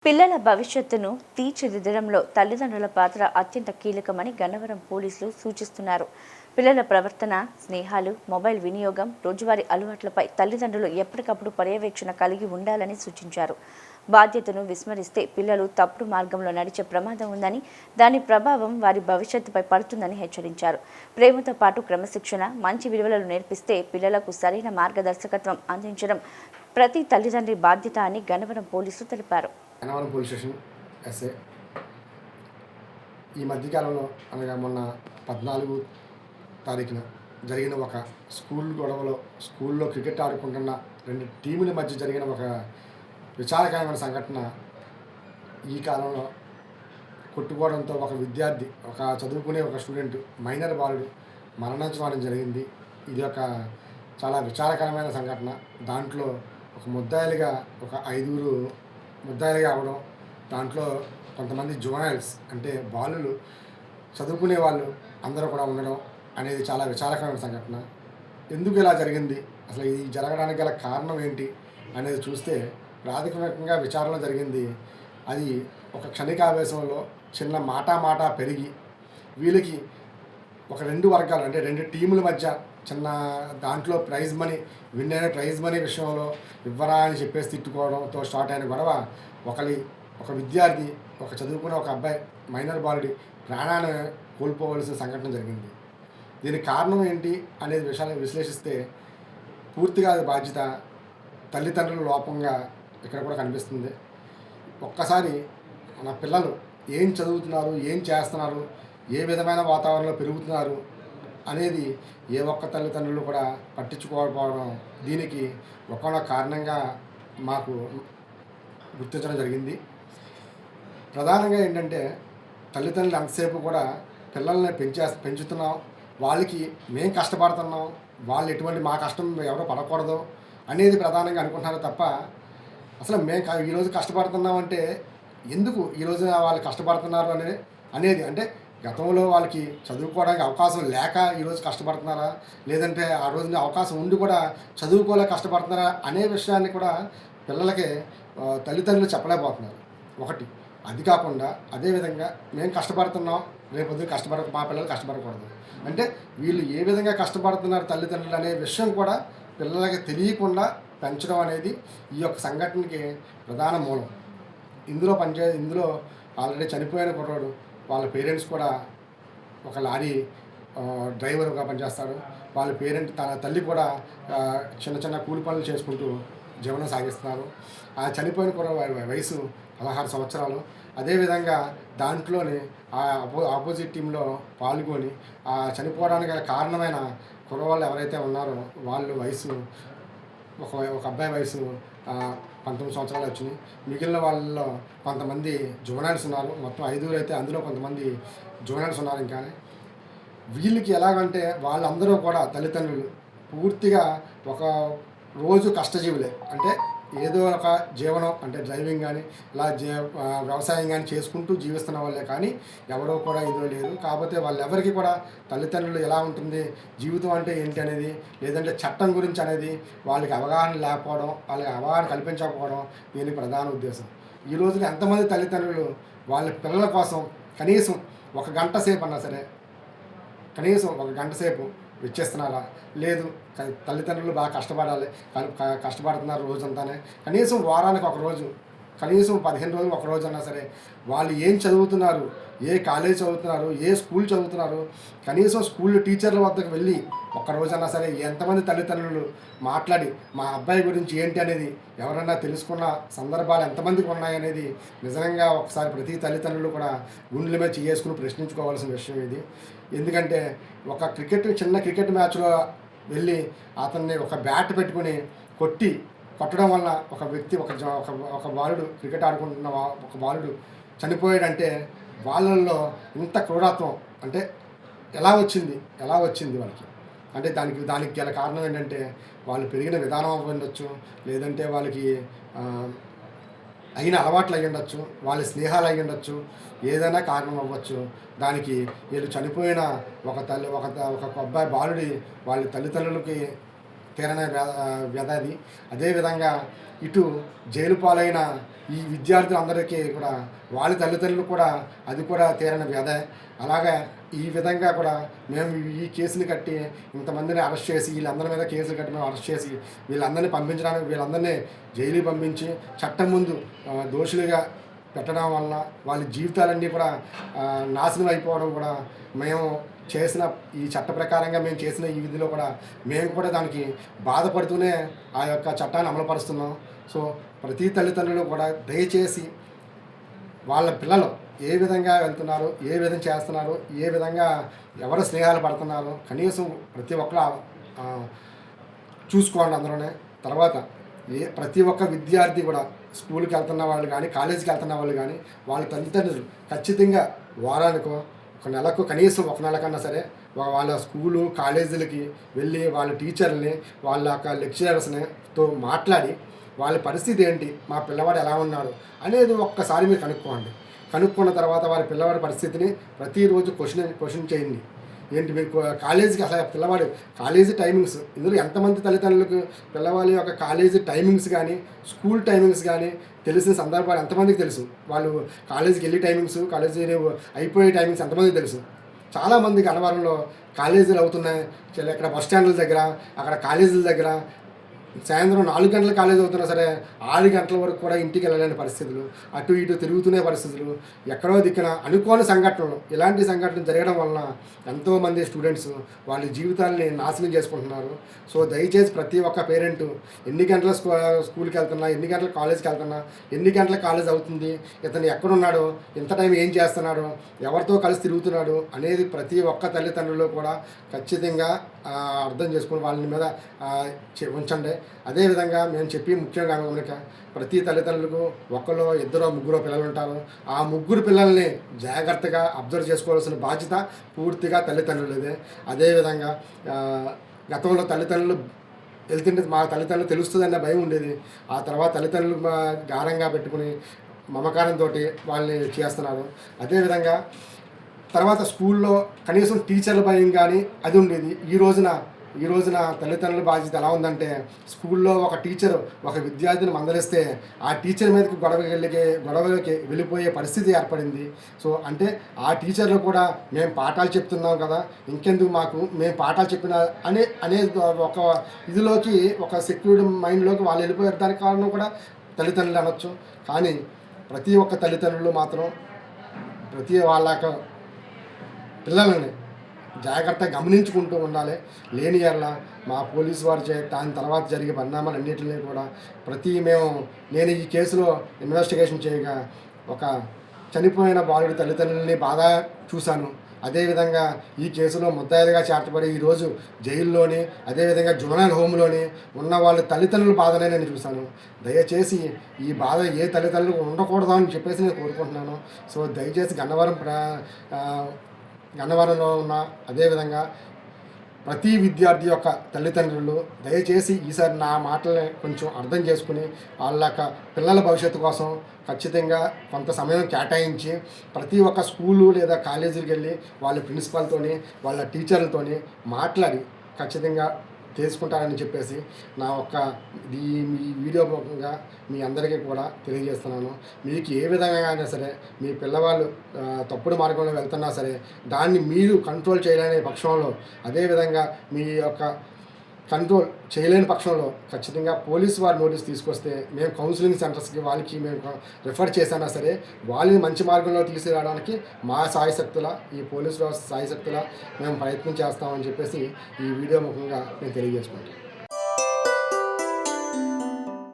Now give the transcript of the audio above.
పిల్లల భవిష్యత్తును తీర్చిదిద్దడంలో తల్లిదండ్రుల పాత్ర అత్యంత కీలకమని గన్నవరం పోలీసులు సూచిస్తున్నారు. పిల్లల ప్రవర్తన, స్నేహాలు, మొబైల్ వినియోగం, రోజువారీ అలవాట్లపై తల్లిదండ్రులు ఎప్పటికప్పుడు పర్యవేక్షణ కలిగి ఉండాలని సూచించారు. బాధ్యతను విస్మరిస్తే పిల్లలు తప్పుడు మార్గంలో నడిచే ప్రమాదం ఉందని, దాని ప్రభావం వారి భవిష్యత్తుపై పడుతుందని హెచ్చరించారు. ప్రేమతో పాటు క్రమశిక్షణ, మంచి విలువలను నేర్పిస్తే పిల్లలకు సరైన మార్గదర్శకత్వం అందించడం ప్రతి తల్లిదండ్రి బాధ్యత అని గన్నవరం పోలీసులు తెలిపారు. గన్నవరం పోలీస్ స్టేషన్ ఎస్ఏ ఈ మధ్యకాలంలో అనగా మొన్న 14 తారీఖున జరిగిన ఒక స్కూల్ గొడవలో స్కూల్లో క్రికెట్ ఆడుకుంటున్న 2 టీముల మధ్య జరిగిన ఒక విచారకరమైన సంఘటన. ఈ కాలంలో కొట్టుకోవడంతో ఒక విద్యార్థి, ఒక చదువుకునే ఒక స్టూడెంట్, మైనర్ బాలుడు మరణించడం జరిగింది. ఇది ఒక చాలా విచారకరమైన సంఘటన. దాంట్లో ఒక ముద్దాయిలుగా ఒక 5 ముద్దాయిలుగా అవ్వడం, దాంట్లో కొంతమంది జువనైల్స్ అంటే బాలులు, చదువుకునే వాళ్ళు అందరూ కూడా ఉండడం అనేది చాలా విచారకరమైన సంఘటన. ఎందుకు ఇలా జరిగింది, అసలు ఈ జరగడానికి గల కారణం ఏంటి అనేది చూస్తే ప్రాథమికంగా విచారణ జరిగింది. అది ఒక క్షణికావేశంలో చిన్న మాట పెరిగి వీళ్ళకి ఒక 2 వర్గాలు అంటే 2 టీముల మధ్య చిన్న దాంట్లో ప్రైజ్ మనీ, విన్ అయిన ప్రైజ్ మనీ విషయంలో ఇవ్వరా అని చెప్పేసి తిట్టుకోవడంతో స్టార్ట్ అయిన గొడవ ఒక విద్యార్థి, ఒక చదువుకున్న ఒక అబ్బాయి, మైనర్ బాలుడి ప్రాణాన్ని కోల్పోవలసిన సంఘటన జరిగింది. దీనికి కారణం ఏంటి అనేది విషయాన్ని విశ్లేషిస్తే పూర్తిగా అది బాధ్యత తల్లిదండ్రుల లోపంగా ఇక్కడ కూడా కనిపిస్తుంది. ఒక్కసారి మన పిల్లలు ఏం చదువుతున్నారు, ఏం చేస్తున్నారు, ఏ విధమైన వాతావరణంలో పెరుగుతున్నారు అనేది ఏ ఒక్క తల్లిదండ్రులు కూడా పట్టించుకోకపోవడం దీనికి ఒక్కొక్క కారణంగా మాకు గుర్తించడం జరిగింది. ప్రధానంగా ఏంటంటే తల్లిదండ్రులు ఎంతసేపు కూడా పిల్లల్ని పెంచుతున్నాం, వాళ్ళకి మేము కష్టపడుతున్నాం, వాళ్ళు ఎటువంటి మా కష్టం ఎవరో పడకూడదు అనేది ప్రధానంగా అనుకుంటున్నారు తప్ప, అసలు మేము ఈరోజు కష్టపడుతున్నాం అంటే ఎందుకు ఈరోజు వాళ్ళు కష్టపడుతున్నారు అనేది అంటే గతంలో వాళ్ళకి చదువుకోవడానికి అవకాశం లేక ఈరోజు కష్టపడుతున్నారా, లేదంటే ఆ రోజున అవకాశం ఉండి కూడా చదువుకోలేక కష్టపడుతున్నారా అనే విషయాన్ని కూడా పిల్లలకి తల్లిదండ్రులు చెప్పలేకపోతున్నారు. ఒకటి అది కాకుండా అదేవిధంగా మేము కష్టపడుతున్నాం, రేపొద్దు మా పిల్లలు కష్టపడకూడదు అంటే వీళ్ళు ఏ విధంగా కష్టపడుతున్నారు తల్లిదండ్రులు అనే విషయం కూడా పిల్లలకి తెలియకుండా పెంచడం అనేది ఈ యొక్క సంఘటనకి ప్రధాన మూలం. ఇందులో ఆల్రెడీ చనిపోయిన కుర్రాడు వాళ్ళ పేరెంట్స్ కూడా ఒక లారీ డ్రైవర్గా పనిచేస్తాడు. వాళ్ళ తన తల్లి కూడా చిన్న కూలి పనులు చేసుకుంటూ జీవనం సాగిస్తున్నారు. ఆ చనిపోయిన కుర్రాడి వయసు 16 సంవత్సరాలు. అదేవిధంగా దాంట్లోనే ఆపోజిట్ టీంలో పాల్గొని ఆ చనిపోవడానికి గల కారణమైన కుర్రవాళ్ళు ఎవరైతే ఉన్నారో వాళ్ళు వయసు ఒక అబ్బాయి వయసు 19 సంవత్సరాలు వచ్చినాయి. మిగిలిన వాళ్ళలో కొంతమంది జువనైల్స్ ఉన్నారు. మొత్తం 5 అయితే అందులో కొంతమంది జువనైల్స్ ఉన్నారు. ఇంకా వీళ్ళకి ఎలాగంటే వాళ్ళందరూ కూడా తల్లిదండ్రులు పూర్తిగా ఒక రోజు కష్టజీవులే, అంటే ఏదో ఒక జీవనం అంటే డ్రైవింగ్ కానీ ఇలా వ్యవసాయం కానీ చేసుకుంటూ జీవిస్తున్న వాళ్ళే, కానీ ఎవరో కూడా ఇందులో లేదు. కాకపోతే వాళ్ళెవరికి కూడా తల్లిదండ్రులు ఎలా ఉంటుంది, జీవితం అంటే ఏంటి అనేది, లేదంటే చట్టం గురించి అనేది వాళ్ళకి అవగాహన లేకపోవడం, వాళ్ళకి అవగాహన కల్పించకపోవడం దీని ప్రధాన ఉద్దేశం. ఈ రోజున ఎంతమంది తల్లిదండ్రులు వాళ్ళ పిల్లల కోసం కనీసం 1 గంట సేపు అన్నా సరే, కనీసం 1 గంట సేపు వెచ్చిస్తున్నారా? లేదు. తల్లిదండ్రులు బాగా కష్టపడాలి, కష్టపడుతున్నారు రోజంతానే, కనీసం వారానికి ఒక రోజు, కనీసం 15 రోజులు ఒక రోజు అన్నా సరే వాళ్ళు ఏం చదువుతున్నారు, ఏ కాలేజ్ చదువుతున్నారు, ఏ స్కూల్ చదువుతున్నారు, కనీసం స్కూల్ టీచర్ల వద్దకు వెళ్ళి ఒక్కరోజన్నా సరే ఎంతమంది తల్లిదండ్రులు మాట్లాడి మా అబ్బాయి గురించి ఏంటి అనేది ఎవరన్నా తెలుసుకున్న సందర్భాలు ఎంతమందికి ఉన్నాయనేది నిజంగా ఒకసారి ప్రతి తల్లిదండ్రులు కూడా గుండెల మీద చేసుకుని ప్రశ్నించుకోవాల్సిన విషయం ఇది. ఎందుకంటే ఒక చిన్న క్రికెట్ మ్యాచ్లో వెళ్ళి అతన్ని ఒక బ్యాట్ పెట్టుకుని కొట్టడం వల్ల ఒక వ్యక్తి ఒక బాలుడు క్రికెట్ ఆడుకుంటున్న ఒక బాలుడు చనిపోయాడంటే వాళ్ళల్లో ఇంత క్రూరత్వం అంటే ఎలా వచ్చింది వాళ్ళకి అంటే దానికి గల కారణం ఏంటంటే వాళ్ళు పెరిగిన విధానం అవ్వండొచ్చు, లేదంటే వాళ్ళకి అయిన అలవాట్లు అయ్యి ఉండొచ్చు, వాళ్ళ స్నేహాలు అయ్యి ఉండొచ్చు, ఏదైనా కారణం అవ్వచ్చు. దానికి వీళ్ళు చనిపోయిన ఒక అబ్బాయి బాలుడి వాళ్ళ తల్లిదండ్రులకి తీరని వ్యధ అది. అదేవిధంగా ఇటు జైలు పాలైన ఈ విద్యార్థులందరికీ కూడా వాళ్ళ తల్లిదండ్రులు కూడా అది కూడా తీరని వ్యధ. అలాగే ఈ విధంగా కూడా మేము ఈ కేసులు కట్టి ఇంతమందిని అరెస్ట్ చేసి వీళ్ళందరి మీద కేసులు కట్టి మేము అరెస్ట్ చేసి వీళ్ళందరినీ పంపించడానికి వీళ్ళందరినీ జైలుకి పంపించి చట్టం ముందు దోషులుగా పెట్టడం వల్ల వాళ్ళ జీవితాలన్నీ కూడా నాశనం అయిపోవడం కూడా మేము చేసిన ఈ చట్ట ప్రకారంగా మేము చేసిన ఈ విధిలో కూడా మేము కూడా దానికి బాధపడుతూనే ఆ యొక్క చట్టాన్ని అమలుపరుస్తున్నాం. సో ప్రతి తల్లిదండ్రులు కూడా దయచేసి వాళ్ళ పిల్లలు ఏ విధంగా వెళ్తున్నారు, ఏ విధంగా చేస్తున్నారు, ఏ విధంగా ఎవరు స్నేహాలు పడుతున్నారు కనీసం ప్రతి ఒక్కరు చూసుకోండి అందరూనే. తర్వాత ప్రతి ఒక్క విద్యార్థి కూడా స్కూల్కి వెళ్తున్న వాళ్ళు కానీ కాలేజీకి వెళ్తున్న వాళ్ళు కానీ వాళ్ళ తల్లిదండ్రులు ఖచ్చితంగా వారానికో ఒక నెలకు కనీసం ఒక నెల కన్నా సరే వాళ్ళ స్కూలు కాలేజీలకి వెళ్ళి వాళ్ళ టీచర్ని వాళ్ళ యొక్క లెక్చరర్స్తో మాట్లాడి వాళ్ళ పరిస్థితి ఏంటి, మా పిల్లవాడు ఎలా ఉన్నాడు అనేది ఒక్కసారి మీరు కనుక్కున్న తర్వాత వారి పిల్లవాడి పరిస్థితిని ప్రతిరోజు క్వశ్చన్ చేయండి. ఏంటి మీకు కాలేజీకి అసలు పిల్లవాడు కాలేజీ టైమింగ్స్, ఇందులో ఎంతమంది తల్లిదండ్రులకు పిల్లవాళ్ళ యొక్క కాలేజీ టైమింగ్స్ కానీ స్కూల్ టైమింగ్స్ కానీ తెలిసిన సందర్భాలు ఎంతమందికి తెలుసు, వాళ్ళు కాలేజీకి వెళ్ళే టైమింగ్స్ కాలేజీ అయిపోయే టైమింగ్స్ ఎంతమందికి తెలుసు. చాలామందికి అన్నవరంలో కాలేజీలు అవుతున్నాయి, ఇక్కడ బస్ స్టాండ్ల దగ్గర అక్కడ కాలేజీల దగ్గర సాయంత్రం 4 గంటల కాలేజ్ అవుతున్నా సరే 6 గంటల వరకు కూడా ఇంటికి వెళ్ళలేని పరిస్థితులు, అటు ఇటు తిరుగుతునే పరిస్థితులు, ఎక్కడో దిక్కున అనుకోని సంఘటనలు, ఇలాంటి సంఘటనలు జరగడం వలన ఎంతోమంది స్టూడెంట్స్ వాళ్ళ జీవితాలని నాశనం చేసుకుంటున్నారు. సో దయచేసి ప్రతి ఒక్క పేరెంటు ఎన్ని గంటల స్కూల్కి వెళ్తున్నా, ఎన్ని గంటల కాలేజ్కి వెళ్తున్నా, ఎన్ని గంటల కాలేజ్ అవుతుంది, ఇతను ఎక్కడున్నాడు, ఇంత టైం ఏం చేస్తున్నాడు, ఎవరితో కలిసి తిరుగుతున్నాడు అనేది ప్రతి ఒక్క తల్లిదండ్రులు కూడా ఖచ్చితంగా అర్థం చేసుకుని వాళ్ళ మీద ఉంచండి. అదేవిధంగా మేము చెప్పి ముఖ్యంగా కనుక ప్రతి తల్లిదండ్రులకు ఒకరు ఇద్దరు ముగ్గురు పిల్లలు ఉంటారు. ఆ ముగ్గురు పిల్లల్ని జాగ్రత్తగా అబ్జర్వ్ చేసుకోవాల్సిన బాధ్యత పూర్తిగా తల్లిదండ్రులదే. అదేవిధంగా గతంలో తల్లిదండ్రులు వెళ్తుంటే మా తల్లిదండ్రులు తెలుస్తుందన్న భయం ఉండేది. ఆ తర్వాత తల్లిదండ్రులు గారంగా పెట్టుకుని మమకారంతో వాళ్ళని చేస్తున్నారు. అదేవిధంగా తర్వాత స్కూల్లో కనీసం టీచర్ల భయం కానీ అది ఉండేది. ఈ రోజున తల్లిదండ్రుల బాధ్యత ఎలా ఉందంటే స్కూల్లో ఒక టీచర్ ఒక విద్యార్థిని మందలిస్తే ఆ టీచర్ మీదకి గొడవలకి వెళ్ళిపోయే పరిస్థితి ఏర్పడింది. సో అంటే ఆ టీచర్లు కూడా మేము పాఠాలు చెప్తున్నాం కదా, ఇంకెందుకు మాకు, మేము పాఠాలు చెప్పిన అనే ఒక ఇదిలోకి ఒక సెక్యూర్డ్ మైండ్లోకి వాళ్ళు వెళ్ళిపోయారు. దానికి కారణం కూడా తల్లిదండ్రులు అనొచ్చు. కానీ ప్రతి ఒక్క తల్లిదండ్రులు మాత్రం ప్రతి వాళ్ళ పిల్లలని జాగ్రత్తగా గమనించుకుంటూ ఉండాలి. లేని ఎడల మా పోలీసు వారు దాని తర్వాత జరిగే పరిణామాలన్నింటినీ కూడా నేను ఈ కేసులో ఇన్వెస్టిగేషన్ చేయగా ఒక చనిపోయిన బాలుడి తల్లిదండ్రులని బాధ చూశాను. అదేవిధంగా ఈ కేసులో ముద్దాయిలుగా చేర్చబడి ఈరోజు జైల్లోని అదేవిధంగా జువెనైల్ హోమ్లోని ఉన్న వాళ్ళ తల్లిదండ్రుల బాధనే నేను చూశాను. దయచేసి ఈ బాధ ఏ తల్లిదండ్రులకు ఉండకూడదు అని చెప్పేసి నేను కోరుకుంటున్నాను. సో దయచేసి గన్నవరంలో ఉన్న అదేవిధంగా ప్రతి విద్యార్థి యొక్క తల్లిదండ్రులు దయచేసి ఈసారి నా మాటల్ని కొంచెం అర్థం చేసుకుని వాళ్ళ పిల్లల భవిష్యత్తు కోసం ఖచ్చితంగా కొంత సమయం కేటాయించి ప్రతి ఒక్క స్కూలు లేదా కాలేజీకి వెళ్ళి వాళ్ళ ప్రిన్సిపాల్తోని వాళ్ళ టీచర్లతోని మాట్లాడి ఖచ్చితంగా తెలుసుకుంటారని చెప్పేసి ఈ వీడియో ముఖంగా మీ అందరికీ కూడా తెలియజేస్తున్నాను. మీకు ఏ విధంగా అయినా సరే మీ పిల్లవాళ్ళు తప్పుడు మార్గంలో వెళ్తున్నా సరే దాన్ని మీరు కంట్రోల్ చేయలేని పక్షంలో, అదేవిధంగా మీ యొక్క కంట్రోల్ చేయలేని పక్షంలో ఖచ్చితంగా పోలీసు వారి నోటీస్ తీసుకొస్తే మేము కౌన్సిలింగ్ సెంటర్స్కి వాళ్ళకి మేము రిఫర్ చేసినా సరే వాళ్ళని మంచి మార్గంలో తీసుకురావడానికి మా సాయశక్తుల ఈ పోలీసు వ్యవస్థ సాయశక్తుల మేము ప్రయత్నం చేస్తామని చెప్పేసి ఈ వీడియో ముఖంగా నేను తెలియజేసుకుంటాను.